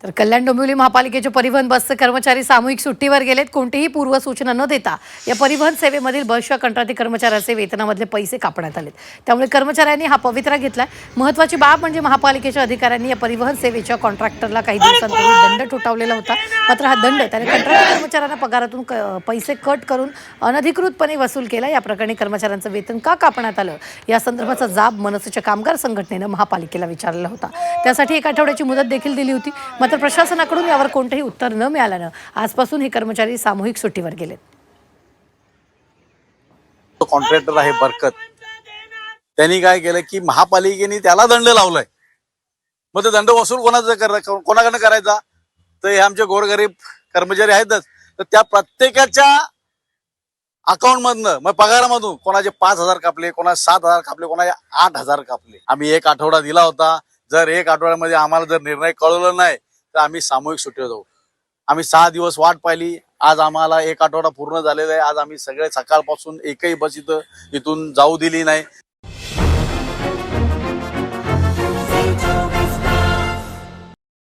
तर कल्याण डोंबिवली महापालिकेचे परिवहन बसचे कर्मचारी सामूहिक सुट्टीवर गेलेत. कोणतीही पूर्वसूचना न देता या परिवहन सेवेमधील बसच्या कंत्राटी कर्मचाऱ्याचे वेतनामधले पैसे कापण्यात आलेत. त्यामुळे कर्मचाऱ्यांनी हा पवित्रा घेतलाय. महत्त्वाची बाब म्हणजे महापालिकेच्या अधिकाऱ्यांनी या परिवहन सेवेच्या कॉन्ट्रॅक्टरला काही दिवसांपूर्वी दंड ठोठावलेला होता. मात्र हा दंड त्याने कंत्राटी कर्मचाऱ्यांना पगारातून पैसे कट करून अनधिकृतपणे वसूल केला. या प्रकरणी कर्मचाऱ्यांचं वेतन का कापण्यात आलं या संदर्भाचा जाब मनसेच्या कामगार संघटनेनं महापालिकेला विचारलेला होता. त्यासाठी 1 आठवड्याची मुदत देखील दिली होती. मात्र प्रशासनाकडून यावर कोणतेही उत्तर न मिळाल्यानं आजपासून हे कर्मचारी सामूहिक सुट्टीवर गेलेत. कॉन्ट्रॅक्टर आहे बरकत, त्यांनी काय केलं की महापालिकेने त्याला दंड लावलाय. मग ते दंड वसूल कोणाकडनं करायचा? तर हे आमचे गोरगरीब कर्मचारी आहेतच. तर त्या प्रत्येकाच्या अकाउंट मधनं मग पगारामधून कोणाचे 5,000 कापले, कोणाचे 7,000 कापले, कोणाचे 8,000 कापले. आम्ही 1 आठवडा दिला होता. जर 1 आठवड्यामध्ये आम्हाला जर निर्णय कळवला नाही तर आम्ही सामूहिक सुट्टीवर जाऊ. आम्ही 6 दिवस वाट पाहिली. आज आम्हाला 1 आठवडा पूर्ण झालेला आहे. आज आम्ही सगळे सकाळपासून एकही बस इथून जाऊ दिली नाही.